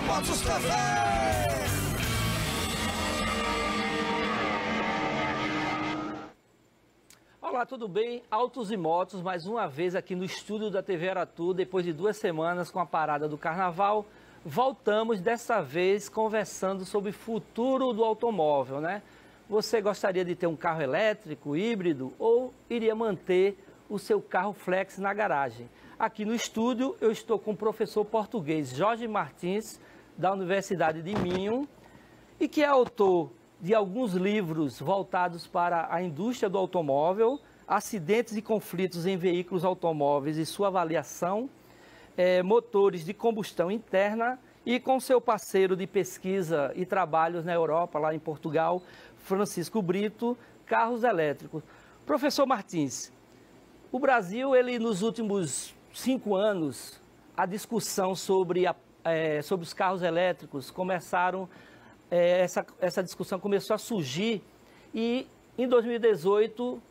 Motos TV! Olá, tudo bem? Autos e Motos, mais uma vez aqui no estúdio da TV Aratu, depois de 2 semanas com a parada do Carnaval. Voltamos dessa vez conversando sobre o futuro do automóvel, né? Você gostaria de ter um carro elétrico, híbrido ou iria manter o seu carro flex na garagem? Aqui no estúdio eu estou com o professor português Jorge Martins, da Universidade de Minho, e que é autor de alguns livros voltados para a indústria do automóvel, acidentes e conflitos em veículos automóveis e sua avaliação, motores de combustão interna, e com seu parceiro de pesquisa e trabalhos na Europa, lá em Portugal, Francisco Brito, carros elétricos. Professor Martins, o Brasil, ele nos últimos 5 anos, a discussão sobre os carros elétricos começaram. Essa discussão começou a surgir e, em 2018,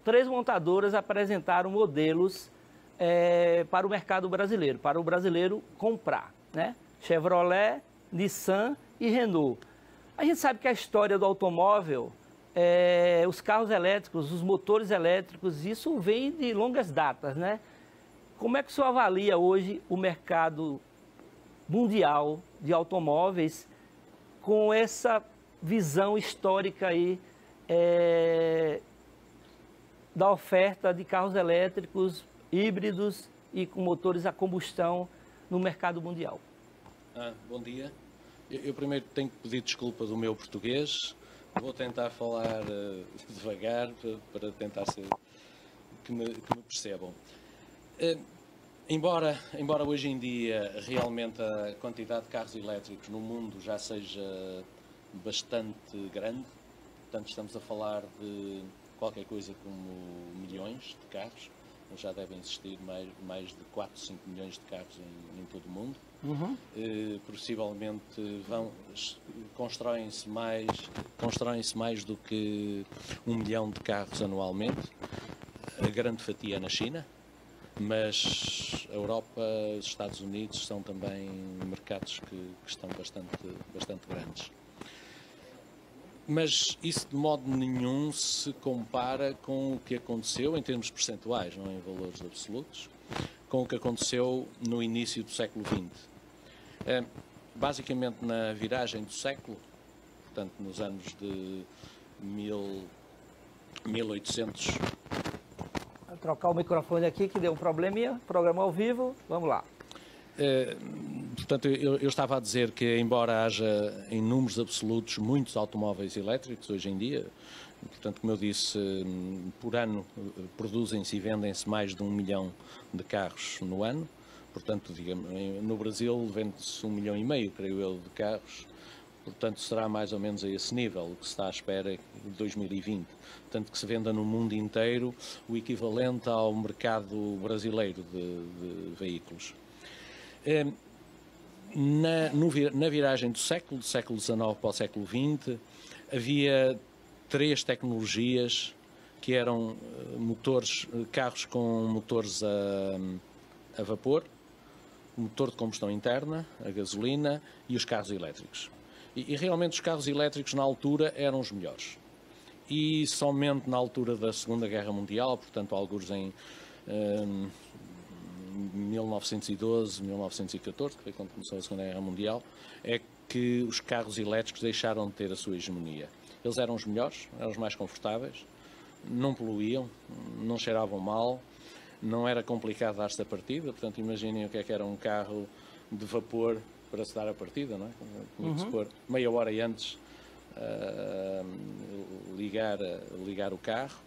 3 montadoras apresentaram modelos para o mercado brasileiro, para o brasileiro comprar, né? Chevrolet, Nissan e Renault. A gente sabe que a história do automóvel, os carros elétricos, os motores elétricos, isso vem de longas datas, né? Como é que o senhor avalia hoje o mercado mundial de automóveis com essa visão histórica aí da oferta de carros elétricos, híbridos e com motores a combustão no mercado mundial? Bom dia. Eu primeiro tenho que pedir desculpa do meu português. Vou tentar falar devagar para tentar que me percebam. Embora hoje em dia realmente a quantidade de carros elétricos no mundo já seja bastante grande, portanto estamos a falar de qualquer coisa como milhões de carros, já devem existir mais de 4, 5 milhões de carros em todo o mundo. Uhum. Possivelmente constroem-se mais do que 1 milhão de carros anualmente, a grande fatia na China. Mas a Europa, os Estados Unidos são também mercados que estão bastante grandes. Mas isso de modo nenhum se compara com o que aconteceu em termos percentuais, não em valores absolutos, com o que aconteceu no início do século XX. Basicamente na viragem do século, portanto nos anos de 1800... Vou trocar o microfone aqui que deu um probleminha, programa ao vivo, vamos lá. Portanto, eu estava a dizer que, embora haja em números absolutos muitos automóveis elétricos hoje em dia, portanto, como eu disse, por ano produzem-se e vendem-se mais de 1 milhão de carros no ano, portanto, digamos, no Brasil vende-se 1,5 milhão, creio eu, de carros, portanto, será mais ou menos a esse nível o que se está à espera de 2020. Tanto que se venda no mundo inteiro o equivalente ao mercado brasileiro de veículos. Na viragem do século XIX para o século XX, havia 3 tecnologias que eram carros com motores a vapor, o motor de combustão interna, a gasolina e os carros elétricos. E realmente os carros elétricos na altura eram os melhores. E somente na altura da Segunda Guerra Mundial, portanto alguns em 1912, 1914, que foi quando começou a Segunda Guerra Mundial, é que os carros elétricos deixaram de ter a sua hegemonia. Eles eram os melhores, eram os mais confortáveis, não poluíam, não cheiravam mal, não era complicado dar-se a partida, portanto imaginem o que era um carro de vapor para se dar a partida, não é? Como se pôr meia hora antes ligar o carro.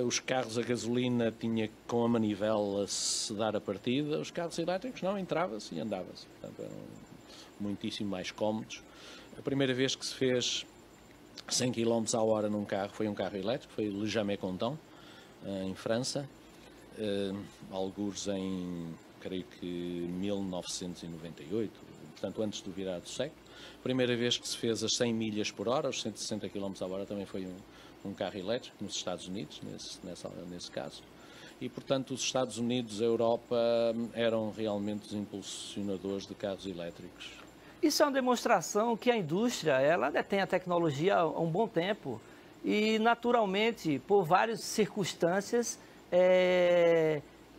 Os carros a gasolina tinha com a manivela se dar a partida, os carros elétricos não, entrava-se e andava-se, portanto eram muitíssimo mais cómodos. A primeira vez que se fez 100 km à hora num carro foi um carro elétrico, foi Le Jamais-Content, em França, alguns em, creio que 1998, portanto antes do virar do século. A primeira vez que se fez as 100 milhas por hora, os 160 km à hora, também foi um carro elétrico, nos Estados Unidos, nesse caso. E, portanto, os Estados Unidos e a Europa eram realmente os impulsionadores de carros elétricos. Isso é uma demonstração que a indústria, ela detém a tecnologia há um bom tempo e, naturalmente, por várias circunstâncias,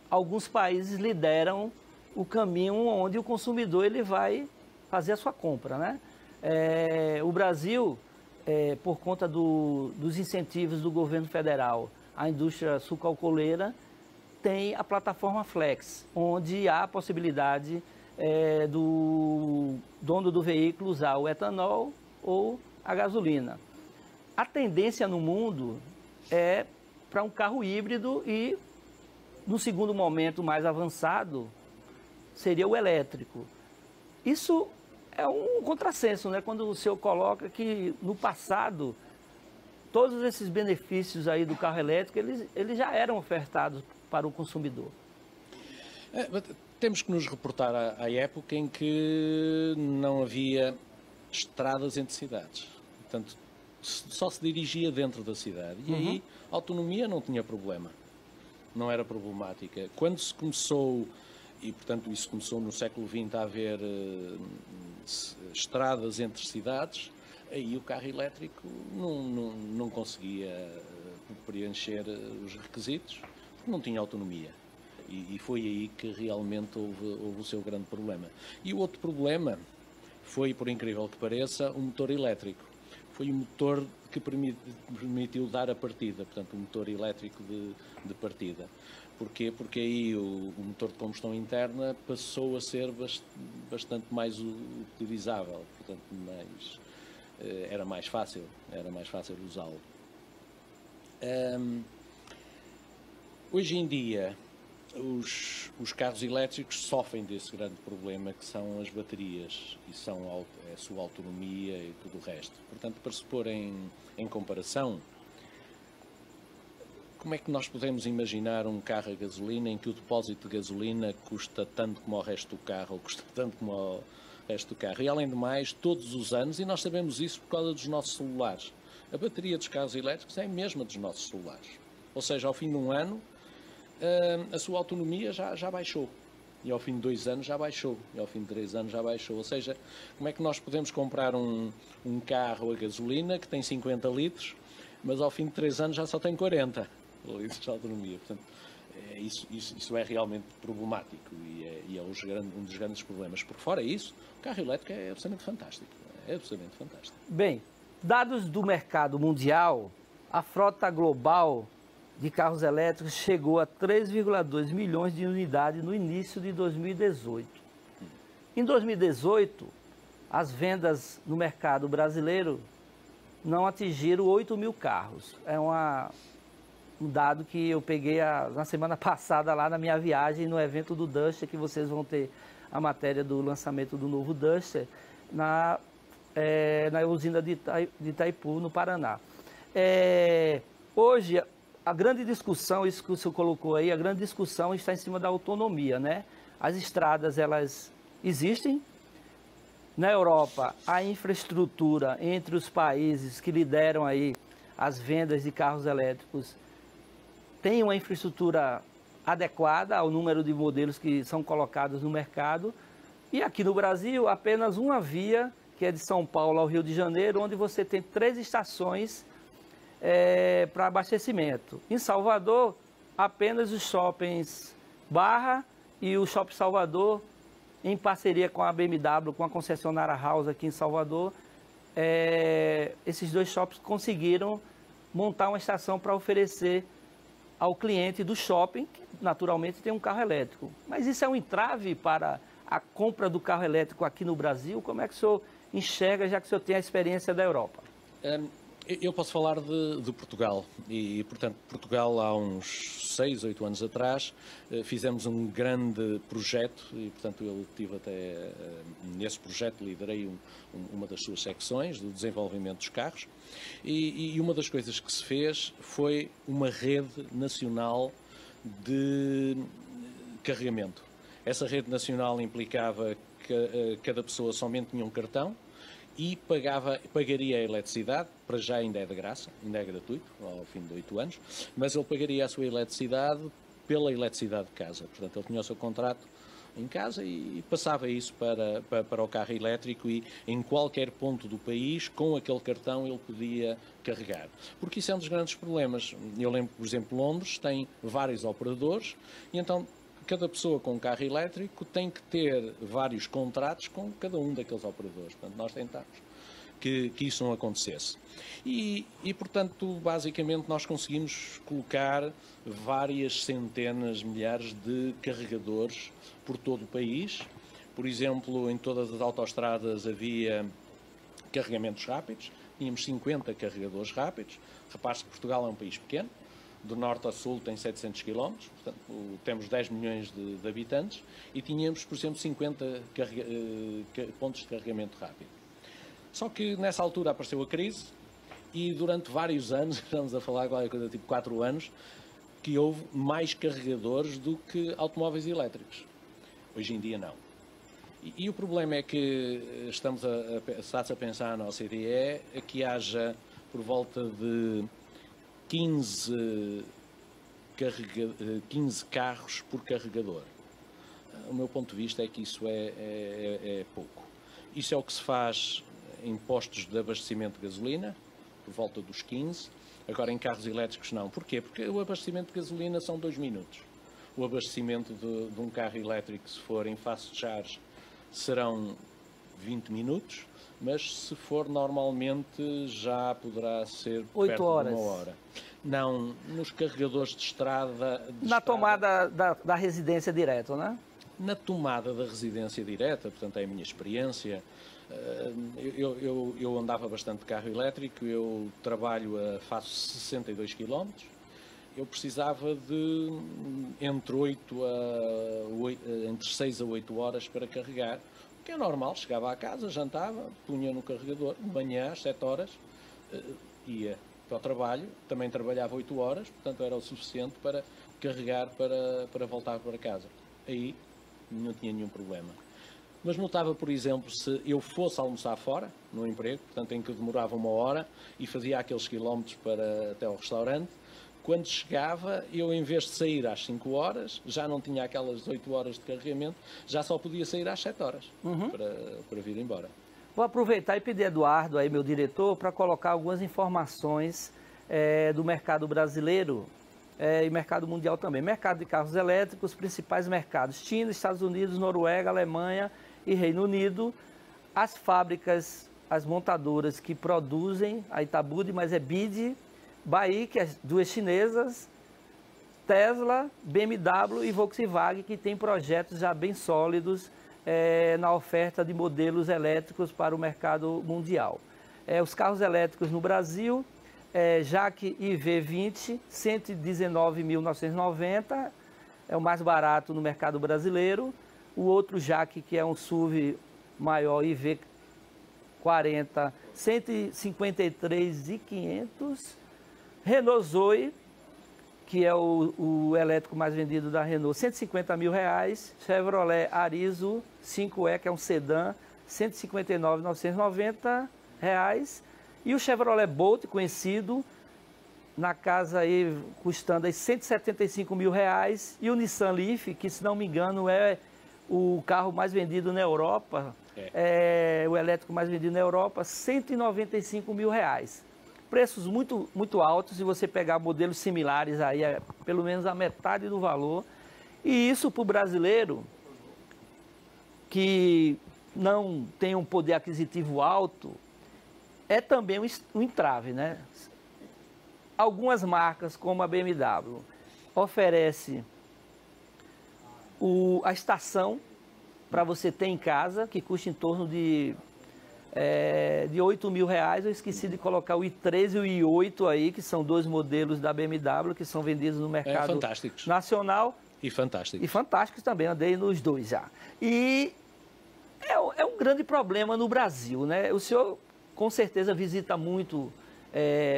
alguns países lideram o caminho onde o consumidor ele vai fazer a sua compra, né? O Brasil, por conta dos incentivos do governo federal, a indústria sucroalcooleira tem a plataforma Flex, onde há a possibilidade do dono do veículo usar o etanol ou a gasolina. A tendência no mundo é para um carro híbrido e, no segundo momento mais avançado, seria o elétrico. Isso é um contrassenso, né? Quando o senhor coloca que no passado todos esses benefícios aí do carro elétrico, eles já eram ofertados para o consumidor. Temos que nos reportar à época em que não havia estradas entre cidades. Portanto, só se dirigia dentro da cidade. E aí a autonomia não tinha problema. Não era problemática. Quando se começou, e portanto isso começou no século XX a haver estradas entre cidades, aí o carro elétrico não conseguia preencher os requisitos, porque não tinha autonomia. E foi aí que realmente houve o seu grande problema. E o outro problema foi, por incrível que pareça, o motor elétrico. Foi o motor que permitiu dar a partida, portanto, o motor elétrico de partida. Porquê? Porque aí o motor de combustão interna passou a ser bastante mais utilizável, portanto, era mais fácil usá-lo. Hoje em dia, os carros elétricos sofrem desse grande problema que são as baterias e a sua autonomia e tudo o resto. Portanto, para se pôr em comparação, como é que nós podemos imaginar um carro a gasolina em que o depósito de gasolina custa tanto como o resto do carro, ou custa tanto como o resto do carro? E além de mais, todos os anos, e nós sabemos isso por causa dos nossos celulares, a bateria dos carros elétricos é a mesma dos nossos celulares. Ou seja, ao fim de um ano, a sua autonomia já baixou. E ao fim de 2 anos já baixou. E ao fim de 3 anos já baixou. Ou seja, como é que nós podemos comprar um carro a gasolina que tem 50 litros, mas ao fim de 3 anos já só tem 40 litros de autonomia? Portanto, isso é realmente problemático e é um dos grandes problemas. Por fora isso, o carro elétrico é absolutamente fantástico. É absolutamente fantástico. Bem, dados do mercado mundial, a frota global de carros elétricos chegou a 3,2 milhões de unidades no início de 2018. Em 2018, as vendas no mercado brasileiro não atingiram 8 mil carros. É um dado que eu peguei na semana passada lá na minha viagem no evento do Duster, que vocês vão ter a matéria do lançamento do novo Duster na usina de Itaipu, no Paraná. Hoje, a grande discussão, isso que o senhor colocou aí, a grande discussão está em cima da autonomia, né? As estradas, elas existem. Na Europa, a infraestrutura entre os países que lideram aí as vendas de carros elétricos tem uma infraestrutura adequada ao número de modelos que são colocados no mercado. E aqui no Brasil, apenas uma via, que é de São Paulo ao Rio de Janeiro, onde você tem 3 estações para abastecimento. Em Salvador, apenas os shoppings Barra e o Shopping Salvador, em parceria com a BMW, com a concessionária House aqui em Salvador, esses 2 shoppings conseguiram montar uma estação para oferecer ao cliente do shopping, que naturalmente tem um carro elétrico. Mas isso é um entrave para a compra do carro elétrico aqui no Brasil? Como é que o senhor enxerga, já que o senhor tem a experiência da Europa? Eu posso falar de Portugal e, portanto, Portugal há uns 6, 8 anos atrás fizemos um grande projeto e, portanto, eu tive até nesse projeto, liderei uma das suas secções do desenvolvimento dos carros e uma das coisas que se fez foi uma rede nacional de carregamento. Essa rede nacional implicava que cada pessoa somente tinha um cartão e pagaria a eletricidade, para já ainda é de graça, ainda é gratuito, ao fim de 8 anos, mas ele pagaria a sua eletricidade pela eletricidade de casa. Portanto, ele tinha o seu contrato em casa e passava isso para o carro elétrico e em qualquer ponto do país, com aquele cartão, ele podia carregar. Porque isso é um dos grandes problemas. Eu lembro, por exemplo, Londres tem vários operadores e então cada pessoa com um carro elétrico tem que ter vários contratos com cada um daqueles operadores. Portanto, nós tentamos que isso não acontecesse. E, portanto, basicamente nós conseguimos colocar várias centenas, milhares de carregadores por todo o país. Por exemplo, em todas as autoestradas havia carregamentos rápidos, tínhamos 50 carregadores rápidos. Repare-se que Portugal é um país pequeno, do norte a sul tem 700 km, portanto, temos 10 milhões de habitantes e tínhamos, por exemplo, 50 pontos de carregamento rápido. Só que nessa altura apareceu a crise e durante vários anos, estamos a falar qualquer coisa tipo 4 anos, que houve mais carregadores do que automóveis elétricos. Hoje em dia não. E o problema é que está-se a pensar na OCDE que haja por volta de 15 carros por carregador. O meu ponto de vista é que isso é pouco. Isso é o que se faz em postos de abastecimento de gasolina, por volta dos 15. Agora em carros elétricos não. Porquê? Porque o abastecimento de gasolina são 2 minutos. O abastecimento de um carro elétrico, se for em fast charge, serão 20 minutos, mas se for normalmente já poderá ser 8 perto horas. de 1 hora. Não, nos carregadores de estrada... Tomada da residência direto, né? Na tomada da residência direta, portanto é a minha experiência. Eu andava bastante de carro elétrico, eu faço 62 km, eu precisava de entre 6 a 8 horas para carregar, o que é normal. Chegava à casa, jantava, punha no carregador, de manhã às 7 horas, ia para o trabalho, também trabalhava 8 horas, portanto era o suficiente para carregar para voltar para casa. Aí não tinha nenhum problema. Mas notava, por exemplo, se eu fosse almoçar fora, no emprego, portanto em que demorava 1 hora e fazia aqueles quilómetros até ao restaurante, quando chegava, eu em vez de sair às 5 horas, já não tinha aquelas 8 horas de carregamento, já só podia sair às 7 horas para vir embora. Vou aproveitar e pedir a Eduardo, aí, meu diretor, para colocar algumas informações do mercado brasileiro e mercado mundial também. Mercado de carros elétricos, principais mercados: China, Estados Unidos, Noruega, Alemanha e Reino Unido. As fábricas, as montadoras que produzem, a Itabude, mas é BYD, BAIC, que é 2 chinesas, Tesla, BMW e Volkswagen, que tem projetos já bem sólidos na oferta de modelos elétricos para o mercado mundial. Os carros elétricos no Brasil, Jaque IV20, 119.990, é o mais barato no mercado brasileiro. O outro Jaque, que é um SUV maior, IV40, 153.500. Renault Zoe, que é o elétrico mais vendido da Renault, R$150 mil. Chevrolet Arizo 5E, que é um sedã, R$159.990. E o Chevrolet Bolt, conhecido, na casa aí, custando aí R$175 mil. E o Nissan Leaf, que, se não me engano, é o carro mais vendido na Europa, o elétrico mais vendido na Europa, R$195 mil. Preços muito, muito altos. Se você pegar modelos similares, aí é pelo menos a metade do valor. E isso para o brasileiro, que não tem um poder aquisitivo alto, é também um entrave, né? Algumas marcas, como a BMW, oferece a estação para você ter em casa, que custa em torno de R$8 mil. Eu esqueci de colocar o i3 e o i8 aí, que são 2 modelos da BMW, que são vendidos no mercado nacional. E fantásticos. E fantásticos também, andei nos 2 já. E é um grande problema no Brasil, né? O senhor, com certeza, visita muito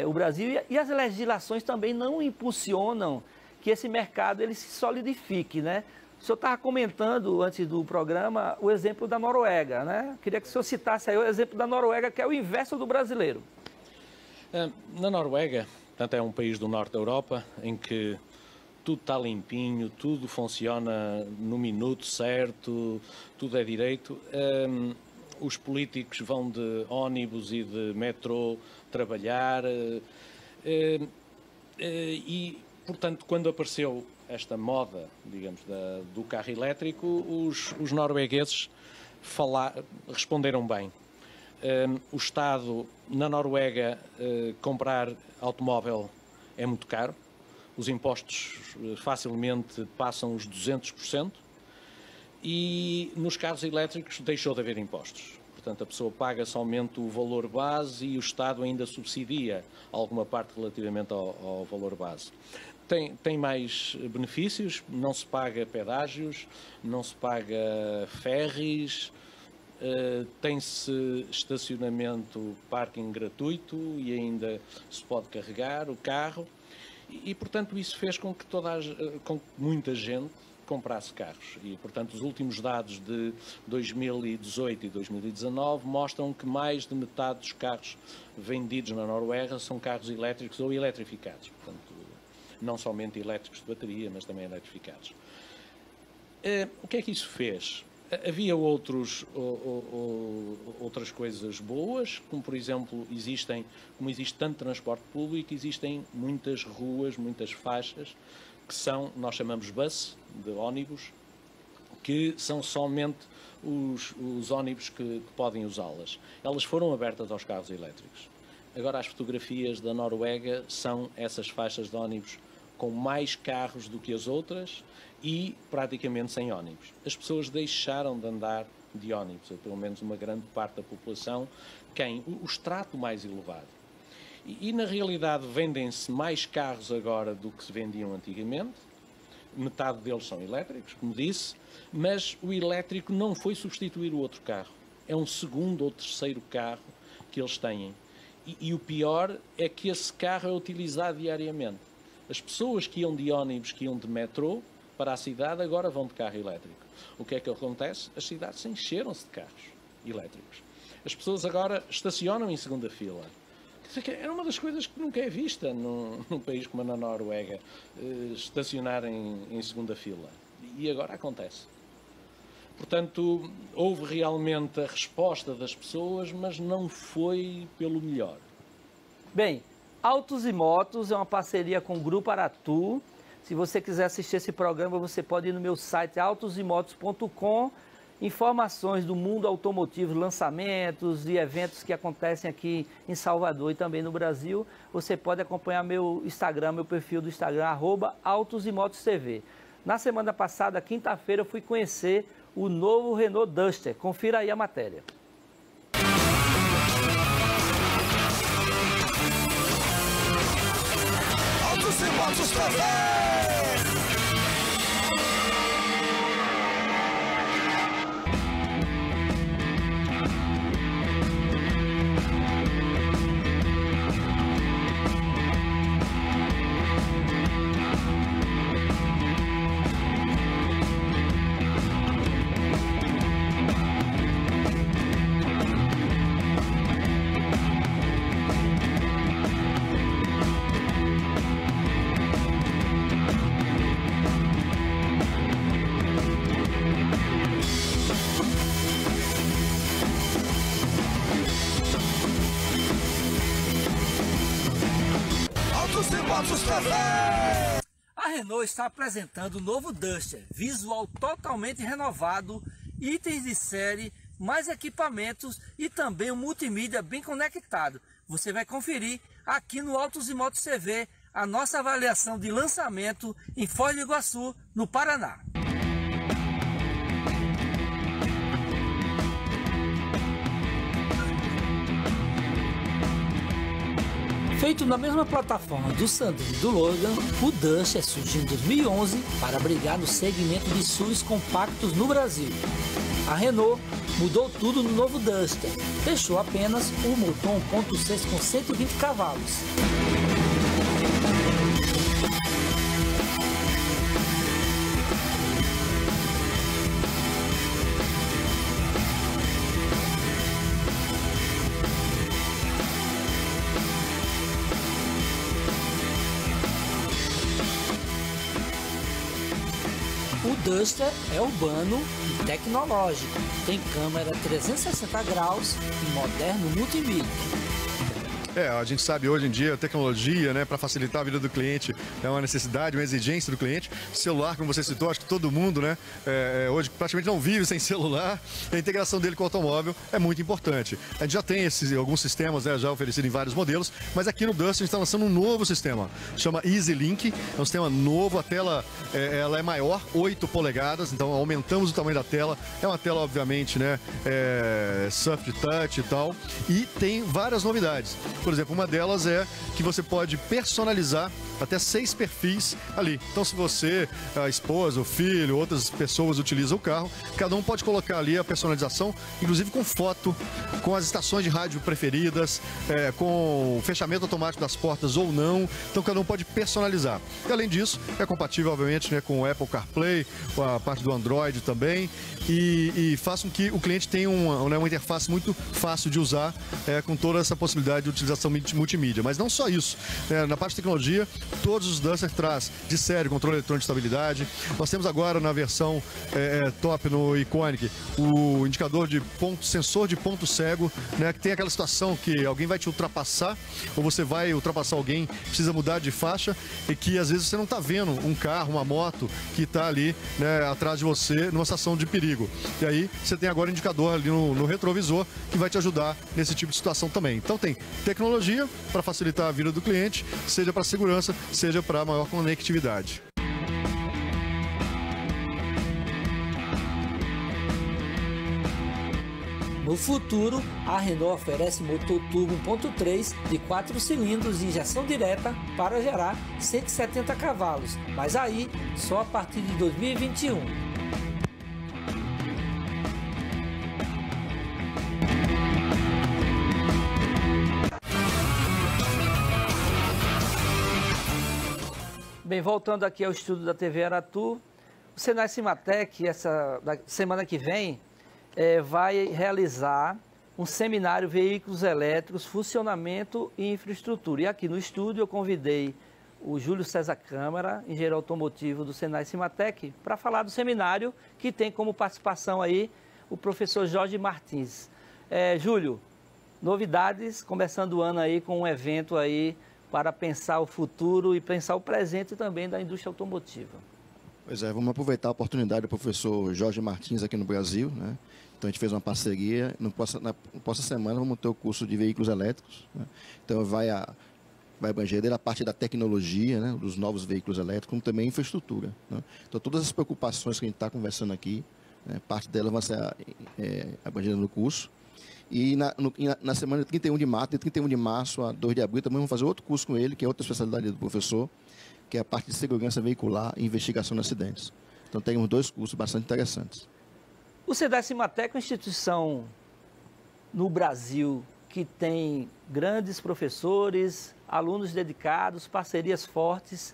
o Brasil e as legislações também não impulsionam que esse mercado ele se solidifique, né? O senhor estava comentando, antes do programa, o exemplo da Noruega, né? Queria que o senhor citasse aí o exemplo da Noruega, que é o inverso do brasileiro. Na Noruega, portanto, é um país do norte da Europa, em que tudo está limpinho, tudo funciona no minuto certo, tudo é direito. Os políticos vão de ónibus e de metrô trabalhar e, portanto, quando apareceu esta moda, digamos, do carro elétrico, os noruegueses responderam bem. O Estado, na Noruega, comprar automóvel é muito caro. Os impostos facilmente passam os 200%. E nos carros elétricos deixou de haver impostos. Portanto, a pessoa paga somente o valor base e o Estado ainda subsidia alguma parte relativamente ao valor base. Tem mais benefícios, não se paga pedágios, não se paga ferries, tem-se estacionamento, parking gratuito e ainda se pode carregar o carro e portanto, isso fez com que com que muita gente comprasse carros. E, portanto, os últimos dados de 2018 e 2019 mostram que mais de metade dos carros vendidos na Noruega são carros elétricos ou eletrificados. Portanto, não somente elétricos de bateria, mas também eletrificados. O que é que isso fez? Havia outras coisas boas, como por exemplo, como existe tanto transporte público, existem muitas ruas, muitas faixas, que nós chamamos bus, de ónibus, que são somente os ónibus que podem usá-las. Elas foram abertas aos carros elétricos. Agora as fotografias da Noruega são essas faixas de ónibus com mais carros do que as outras e praticamente sem ónibus. As pessoas deixaram de andar de ónibus, ou pelo menos uma grande parte da população, o extrato mais elevado. E na realidade vendem-se mais carros agora do que se vendiam antigamente, metade deles são elétricos, como disse, mas o elétrico não foi substituir o outro carro, é um segundo ou terceiro carro que eles têm. E o pior é que esse carro é utilizado diariamente. As pessoas que iam de ónibus, que iam de metrô para a cidade, agora vão de carro elétrico. O que é que acontece? As cidades encheram-se de carros elétricos. As pessoas agora estacionam em segunda fila. Era uma das coisas que nunca é vista num país como a Noruega, estacionar em segunda fila. E agora acontece. Portanto, houve realmente a resposta das pessoas, mas não foi pelo melhor. Bem, Autos e Motos é uma parceria com o Grupo Aratu. Se você quiser assistir esse programa, você pode ir no meu site autosemotos.com. Informações do mundo automotivo, lançamentos e eventos que acontecem aqui em Salvador e também no Brasil. Você pode acompanhar meu Instagram, meu perfil do Instagram, @autosemotostv. Na semana passada, quinta-feira, eu fui conhecer o novo Renault Duster. Confira aí a matéria. Autos e Motos TV! A Renault está apresentando o novo Duster, visual totalmente renovado, itens de série, mais equipamentos e também um multimídia bem conectado. Você vai conferir aqui no Autos e Motos TV a nossa avaliação de lançamento em Foz do Iguaçu, no Paraná. Feito na mesma plataforma do Sandero e do Logan, o Duster surgiu em 2011 para brigar no segmento de SUVs compactos no Brasil. A Renault mudou tudo no novo Duster, deixou apenas o motor 1.6 com 120 cavalos. O Duster é urbano e tecnológico. Tem câmera 360 graus e moderno multimídia. A gente sabe hoje em dia a tecnologia, né, para facilitar a vida do cliente é uma necessidade, uma exigência do cliente. Celular, como você citou, acho que todo mundo, né, hoje praticamente não vive sem celular. A integração dele com o automóvel é muito importante. A gente já tem alguns sistemas, né, já oferecidos em vários modelos, mas aqui no Duster a gente está lançando um novo sistema, chama Easy Link. É um sistema novo, a tela ela é maior, 8 polegadas, então aumentamos o tamanho da tela. É uma tela, obviamente, né, soft touch e tal, e tem várias novidades. Por exemplo, uma delas é que você pode personalizar até 6 perfis ali. Então, se você, a esposa, o filho, outras pessoas utilizam o carro, cada um pode colocar ali a personalização, inclusive com foto, com as estações de rádio preferidas, com o fechamento automático das portas ou não. Então, cada um pode personalizar. E, além disso, é compatível, obviamente, né, com o Apple CarPlay, com a parte do Android também, e faz com que o cliente tenha uma interface muito fácil de usar, com toda essa possibilidade de utilização multimídia. Mas não só isso. Na parte de tecnologia, todos os Duster traz de série controle eletrônico de estabilidade. Nós temos agora na versão top no Iconic o indicador de sensor de ponto cego, né, que tem aquela situação que alguém vai te ultrapassar ou você vai ultrapassar alguém, precisa mudar de faixa e que às vezes você não está vendo um carro, uma moto que está ali, né, atrás de você numa situação de perigo. E aí você tem agora um indicador ali no retrovisor que vai te ajudar nesse tipo de situação também. Então tem tecnologia para facilitar a vida do cliente, seja para segurança, seja para maior conectividade. No futuro, a Renault oferece motor turbo 1.3 de 4 cilindros de injeção direta para gerar 170 cavalos, mas aí só a partir de 2021. Bem, voltando aqui ao estúdio da TV Aratu, o Senai Cimatec, da semana que vem, vai realizar um seminário Veículos Elétricos, Funcionamento e Infraestrutura. E aqui no estúdio eu convidei o Júlio César Câmara, engenheiro automotivo do Senai Cimatec, para falar do seminário que tem como participação aí o professor Jorge Martins. Júlio, novidades, começando o ano aí com um evento aí para pensar o futuro e pensar o presente também da indústria automotiva. Pois é, vamos aproveitar a oportunidade do professor Jorge Martins aqui no Brasil, né? Então a gente fez uma parceria, na próxima semana vamos ter o curso de veículos elétricos, né? Então vai abranger desde a parte da tecnologia, né, dos novos veículos elétricos, como também a infraestrutura, né? Então todas as preocupações que a gente está conversando aqui, né, parte delas vai ser abrangida no curso. E na semana de 31 de março, de 31 de março a 2 de abril, também vamos fazer outro curso com ele, que é outra especialidade do professor, que é a parte de segurança veicular e investigação de acidentes. Então, temos 2 cursos bastante interessantes. O Senai Cimatec é uma instituição no Brasil que tem grandes professores, alunos dedicados, parcerias fortes.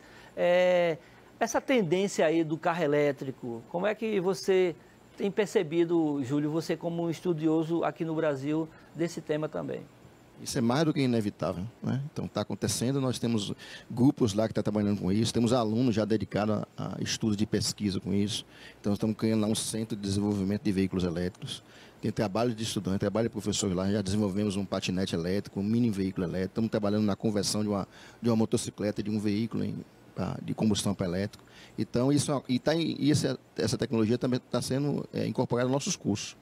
Essa tendência aí do carro elétrico, como é que você tem percebido, Júlio, você como um estudioso aqui no Brasil desse tema também? Isso é mais do que inevitável, né? Então, está acontecendo, nós temos grupos lá que estão trabalhando com isso, temos alunos já dedicados a estudos de pesquisa com isso. Então, estamos criando lá um centro de desenvolvimento de veículos elétricos. Tem trabalho de estudante, trabalho de professores lá, já desenvolvemos um patinete elétrico, um mini veículo elétrico, estamos trabalhando na conversão de uma motocicleta de um veículo de combustão para elétrico. Então, essa tecnologia também está sendo incorporada nos nossos cursos.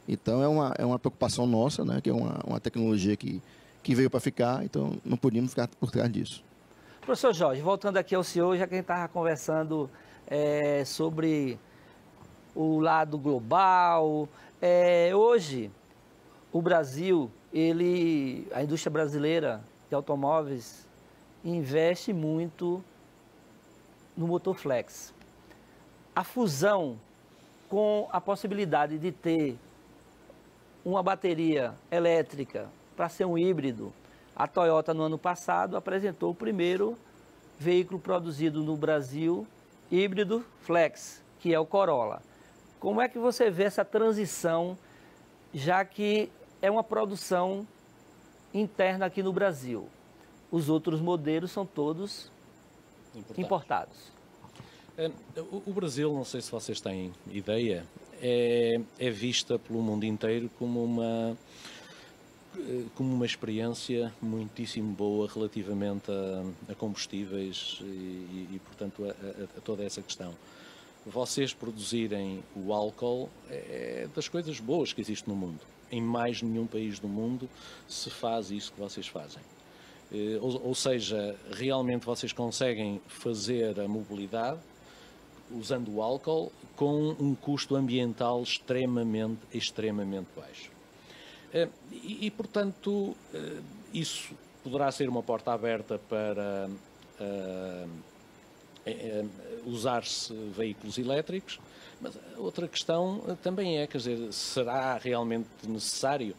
Então, é uma preocupação nossa, né, que é uma tecnologia que veio para ficar, então não podíamos ficar por trás disso. Professor Jorge, voltando aqui ao senhor, já que a gente estava conversando sobre o lado global, hoje o Brasil, a indústria brasileira de automóveis investe muito no motor flex. A fusão com a possibilidade de ter uma bateria elétrica para ser um híbrido, a Toyota no ano passado apresentou o primeiro veículo produzido no Brasil híbrido flex, que é o Corolla. Como é que você vê essa transição, já que é uma produção interna aqui no Brasil? Os outros modelos são todos importados. O Brasil, não sei se vocês têm ideia, é vista pelo mundo inteiro como uma experiência muitíssimo boa relativamente a combustíveis e portanto, a toda essa questão. Vocês produzirem o álcool é das coisas boas que existe no mundo. Em mais nenhum país do mundo se faz isso que vocês fazem. Ou seja, realmente vocês conseguem fazer a mobilidade usando o álcool com um custo ambiental extremamente baixo. Portanto, isso poderá ser uma porta aberta para usar-se veículos elétricos, mas outra questão também quer dizer, será realmente necessário?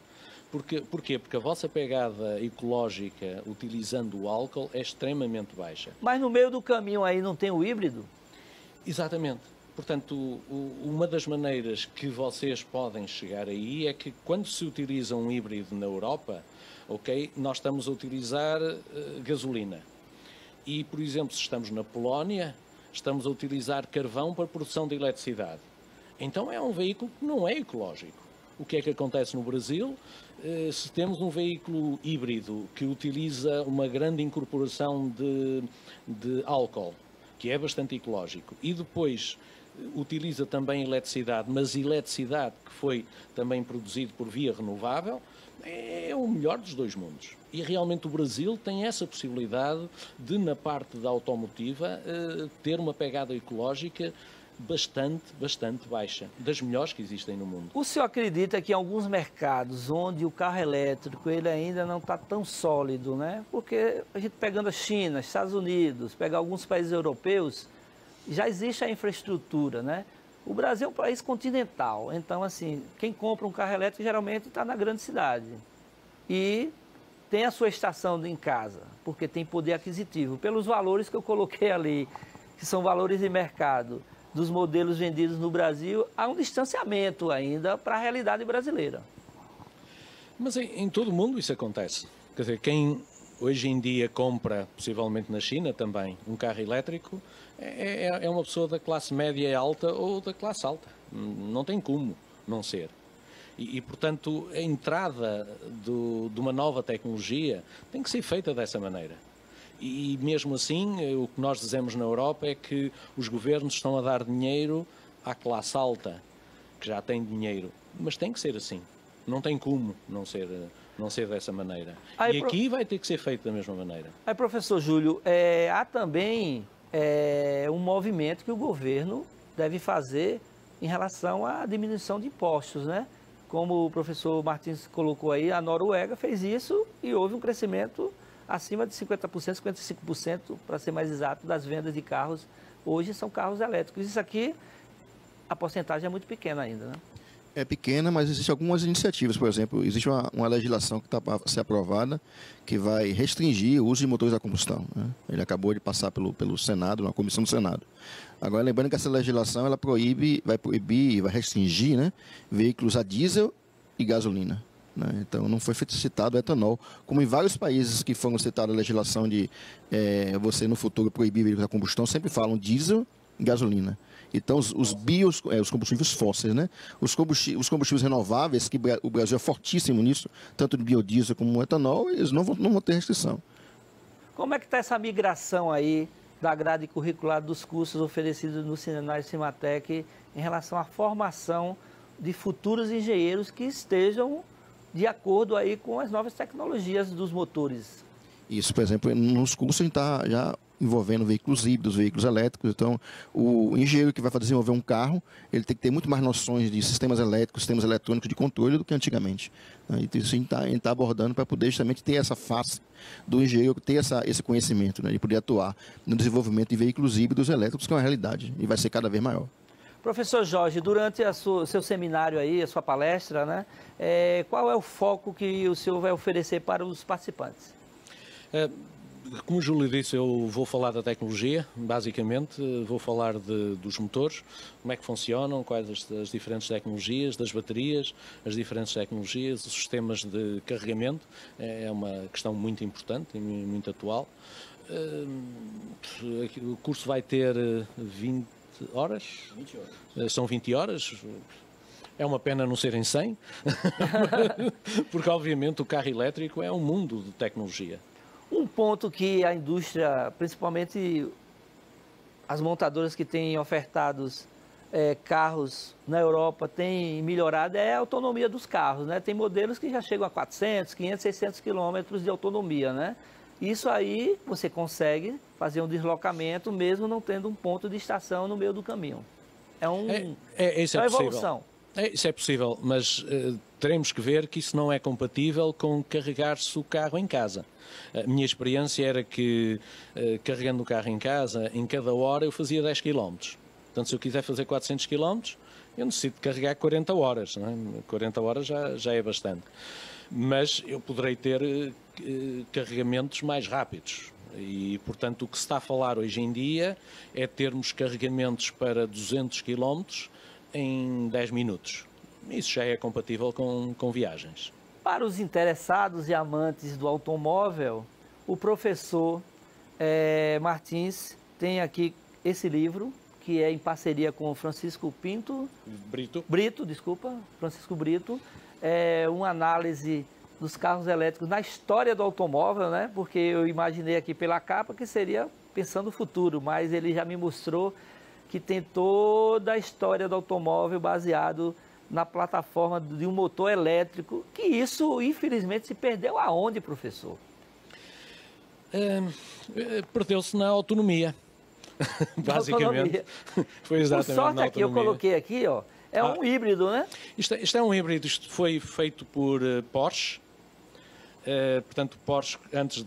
Porquê? Porque a vossa pegada ecológica utilizando o álcool é extremamente baixa. Mas no meio do caminho aí não tem o híbrido? Exatamente. Portanto, uma das maneiras que vocês podem chegar aí é que quando se utiliza um híbrido na Europa, nós estamos a utilizar gasolina. E, por exemplo, se estamos na Polónia, estamos a utilizar carvão para produção de eletricidade. Então é um veículo que não é ecológico. O que é que acontece no Brasil? Se temos um veículo híbrido que utiliza uma grande incorporação de álcool, que é bastante ecológico, e depois utiliza também eletricidade, mas eletricidade que foi também produzida por via renovável, é o melhor dos dois mundos. E realmente o Brasil tem essa possibilidade de, na parte da automotiva, ter uma pegada ecológica bastante baixa, das melhores que existem no mundo. O senhor acredita que em alguns mercados onde o carro elétrico ele ainda não está tão sólido, né? Porque a gente pegando a China, Estados Unidos, pegar alguns países europeus, já existe a infraestrutura, né? O Brasil é um país continental, então assim, quem compra um carro elétrico geralmente está na grande cidade e tem a sua estação em casa, porque tem poder aquisitivo. Pelos valores que eu coloquei ali, que são valores de mercado, dos modelos vendidos no Brasil, há um distanciamento ainda para a realidade brasileira. Mas em todo o mundo isso acontece. Quer dizer, quem hoje em dia compra, possivelmente na China também, um carro elétrico, é uma pessoa da classe média alta ou da classe alta. Não tem como não ser. Portanto, a entrada de uma nova tecnologia tem que ser feita dessa maneira. E mesmo assim, o que nós dizemos na Europa é que os governos estão a dar dinheiro à classe alta, que já tem dinheiro. Mas tem que ser assim. Não tem como não ser dessa maneira. E aqui vai ter que ser feito da mesma maneira. Aí, professor Júlio, há também um movimento que o governo deve fazer em relação à diminuição de impostos, né? Como o professor Martins colocou aí, a Noruega fez isso e houve um crescimento acima de 50%, 55%, para ser mais exato, das vendas de carros. Hoje são carros elétricos. Isso aqui, a porcentagem é muito pequena ainda, né? É pequena, mas existem algumas iniciativas. Por exemplo, existe uma legislação que está para ser aprovada que vai restringir o uso de motores a combustão, né? Ele acabou de passar pelo Senado, na comissão do Senado. Agora, lembrando que essa legislação vai proibir, vai restringir, né, veículos a diesel e gasolina. Então, não foi citado o etanol, como em vários países que foram citados a legislação de você no futuro proibir veículos a combustão, sempre falam diesel e gasolina. Então, os combustíveis fósseis, né? Os combustíveis renováveis, que o Brasil é fortíssimo nisso, tanto do biodiesel como o etanol, eles não vão ter restrição. Como é que está essa migração aí da grade curricular dos cursos oferecidos no Seminário Cimatec em relação à formação de futuros engenheiros que estejam de acordo aí com as novas tecnologias dos motores? Isso, por exemplo, nos cursos a gente está já envolvendo veículos híbridos, veículos elétricos. Então, o engenheiro que vai desenvolver um carro, ele tem que ter muito mais noções de sistemas elétricos, sistemas eletrônicos de controle do que antigamente. Então, isso a gente está abordando para poder justamente ter essa face do engenheiro, ter esse conhecimento, né, de poder atuar no desenvolvimento de veículos híbridos elétricos, que é uma realidade e vai ser cada vez maior. Professor Jorge, durante o seu seminário aí, a sua palestra, né, qual é o foco que o senhor vai oferecer para os participantes? Como o Júlio disse, eu vou falar da tecnologia, basicamente, vou falar dos motores, como é que funcionam, quais as diferentes tecnologias, das baterias, as diferentes tecnologias, os sistemas de carregamento, é uma questão muito importante e muito atual. O curso vai ter 20 horas? 20 horas. São 20 horas. É uma pena não serem 100, porque obviamente o carro elétrico é um mundo de tecnologia. Um ponto que a indústria, principalmente as montadoras que têm ofertados carros na Europa, têm melhorado é a autonomia dos carros, né? Tem modelos que já chegam a 400, 500, 600 quilômetros de autonomia, né? Isso aí você consegue fazer um deslocamento mesmo não tendo um ponto de estação no meio do caminho. Isso é uma possível. evolução. Isso é possível, mas teremos que ver que isso não é compatível com carregar-se o carro em casa. A minha experiência era que, carregando o carro em casa, em cada hora eu fazia 10 km. Portanto, se eu quiser fazer 400 km, eu necessito de carregar 40 horas. Não é? 40 horas já é bastante. Mas eu poderei ter carregamentos mais rápidos. E, portanto, o que se está a falar hoje em dia é termos carregamentos para 200 km em 10 minutos. Isso já é compatível com viagens. Para os interessados e amantes do automóvel, o professor Martins tem aqui esse livro, que é em parceria com o Francisco Francisco Brito, uma análise dos carros elétricos na história do automóvel, né? Porque eu imaginei aqui pela capa que seria pensando no futuro, mas ele já me mostrou que tem toda a história do automóvel baseado na plataforma de um motor elétrico, que isso, infelizmente, se perdeu aonde, professor? Perdeu-se na autonomia, basicamente. Foi exatamente Por sorte na aqui, eu autonomia. coloquei aqui, ó, um híbrido, né? Isto é um híbrido, isto foi feito por Porsche. Portanto, Porsche, antes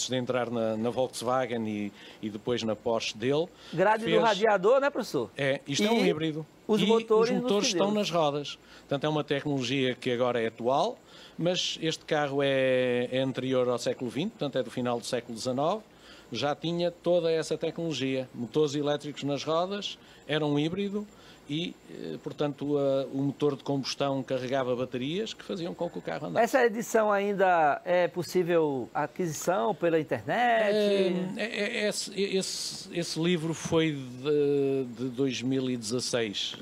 de entrar na Volkswagen e depois na Porsche dele... Grade do radiador, né, professor? Isto é um híbrido. Os motores estão nas rodas. Portanto, é uma tecnologia que agora é atual, mas este carro é anterior ao século XX, portanto é do final do século XIX. Já tinha toda essa tecnologia. Motores elétricos nas rodas, era um híbrido e, portanto, o motor de combustão carregava baterias que faziam com que o carro andasse. Essa edição ainda é possível aquisição pela internet? Esse livro foi de 2016.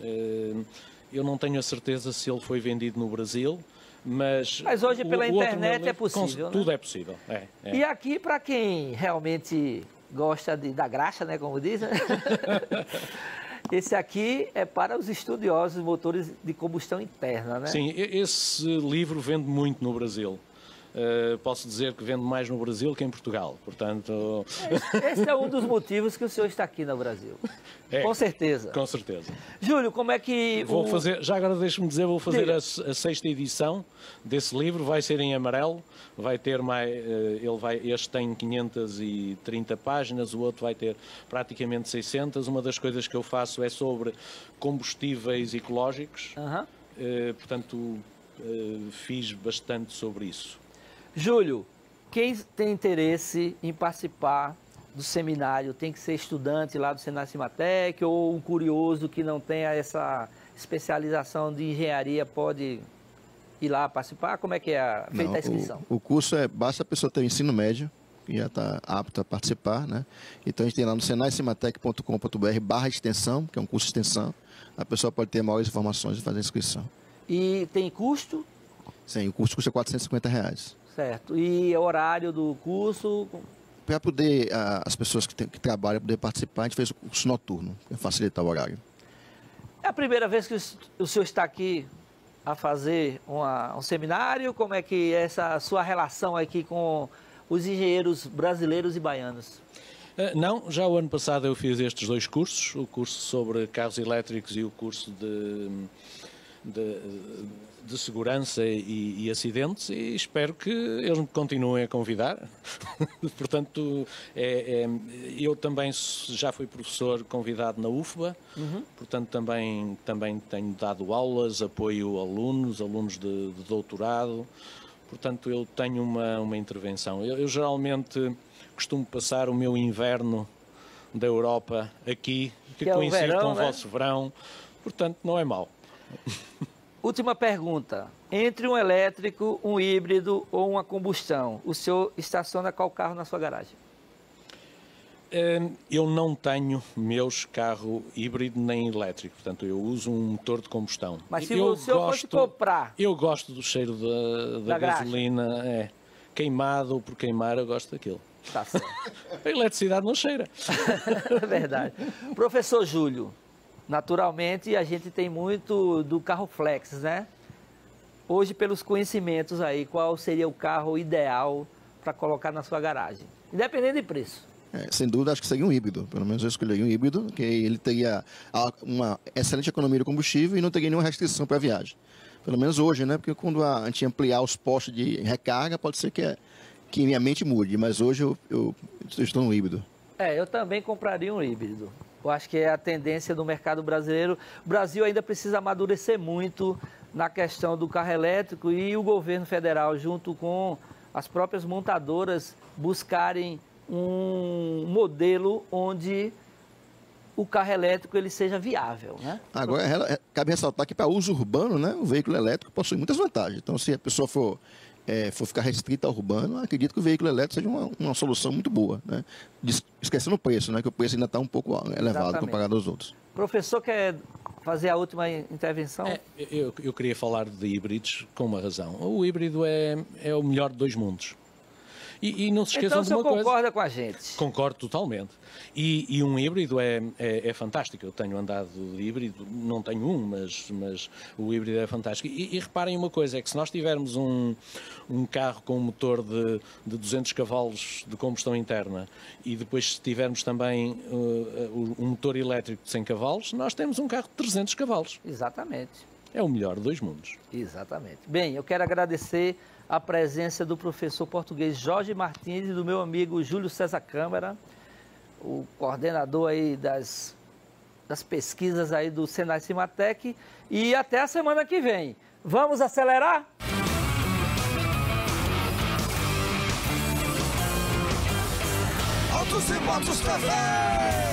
Eu não tenho a certeza se ele foi vendido no Brasil, mas hoje pela internet é possível, né? Tudo é possível. E aqui, para quem realmente gosta da graxa, né, como dizem, esse aqui é para os estudiosos de motores de combustão interna, né? Sim, esse livro vende muito no Brasil. Posso dizer que vende mais no Brasil que em Portugal, portanto... Esse é um dos motivos que o senhor está aqui no Brasil. Com certeza. Com certeza. Júlio, como é que... Vou fazer, já agora deixe-me dizer, vou fazer a 6ª edição desse livro, vai ser em amarelo, vai ter mais... este tem 530 páginas, o outro vai ter praticamente 600. Uma das coisas que eu faço é sobre combustíveis ecológicos, portanto, fiz bastante sobre isso. Júlio, quem tem interesse em participar do seminário tem que ser estudante lá do Senai Cimatec ou um curioso que não tenha essa especialização de engenharia pode ir lá participar? Como é que é feita a inscrição? O curso basta a pessoa ter o ensino médio, que já está apto a participar, né? Então a gente tem lá no senaicimatec.com.br/extensão, que é um curso de extensão. A pessoa pode ter maiores informações e fazer a inscrição. E tem custo? Sim, o curso custa R$450. Certo. E horário do curso? Para poder, as pessoas que trabalham poder participar, a gente fez o curso noturno, para facilitar o horário. É a primeira vez que o senhor está aqui a fazer um seminário? Como é que é essa sua relação aqui com os engenheiros brasileiros e baianos? Não, já o ano passado eu fiz estes dois cursos, o curso sobre carros elétricos e o curso de segurança e acidentes, e espero que eles me continuem a convidar. Portanto, eu também já fui professor convidado na UFBA, portanto também tenho dado aulas, apoio alunos de doutorado, portanto eu tenho uma intervenção. Eu geralmente costumo passar o meu inverno da Europa aqui, que coincide com o vosso verão, portanto não é mau. Última pergunta. Entre um elétrico, um híbrido ou uma combustão, o senhor estaciona qual carro na sua garagem? Eu não tenho meus carro híbrido nem elétrico, portanto eu uso um motor de combustão. Mas se o senhor fosse comprar... Eu gosto do cheiro da gasolina, queimado ou por queimar, eu gosto daquilo. Tá certo. A eletricidade não cheira. É verdade. Professor Júlio, naturalmente a gente tem muito do carro flex, né? Hoje, pelos conhecimentos aí, qual seria o carro ideal para colocar na sua garagem? Independente de preço. Sem dúvida, acho que seria um híbrido. Pelo menos eu escolheria um híbrido, que ele teria uma excelente economia de combustível e não teria nenhuma restrição para a viagem. Pelo menos hoje, né? Porque quando a gente ampliar os postos de recarga, pode ser que minha mente mude. Mas hoje eu estou no híbrido. Eu também compraria um híbrido. Eu acho que é a tendência do mercado brasileiro. O Brasil ainda precisa amadurecer muito na questão do carro elétrico e o governo federal, junto com as próprias montadoras, buscarem um modelo onde o carro elétrico ele seja viável, né? Agora, cabe ressaltar que para uso urbano, né, o veículo elétrico possui muitas vantagens. Então, se a pessoa for ficar restrita ao urbano, acredito que o veículo elétrico seja uma solução muito boa, né? Esquecendo o preço, né, que o preço ainda está um pouco elevado comparado aos outros. Professor, quer fazer a última intervenção? Eu queria falar de híbridos com uma razão. O híbrido é o melhor de dois mundos. E não se esqueçam de uma coisa. Então o senhor concorda com a gente? Concordo totalmente. E um híbrido é fantástico. Eu tenho andado de híbrido, não tenho mas o híbrido é fantástico. E reparem uma coisa, é que se nós tivermos um carro com um motor de 200 cavalos de combustão interna e depois se tivermos também um motor elétrico de 100 cavalos, nós temos um carro de 300 cavalos. Exatamente. É o melhor de dois mundos. Exatamente. Bem, eu quero agradecer a presença do professor português Jorge Martins e do meu amigo Júlio César Câmara, o coordenador aí das pesquisas aí do Senai Cimatec, e até a semana que vem. Vamos acelerar? Autos e Motos TV!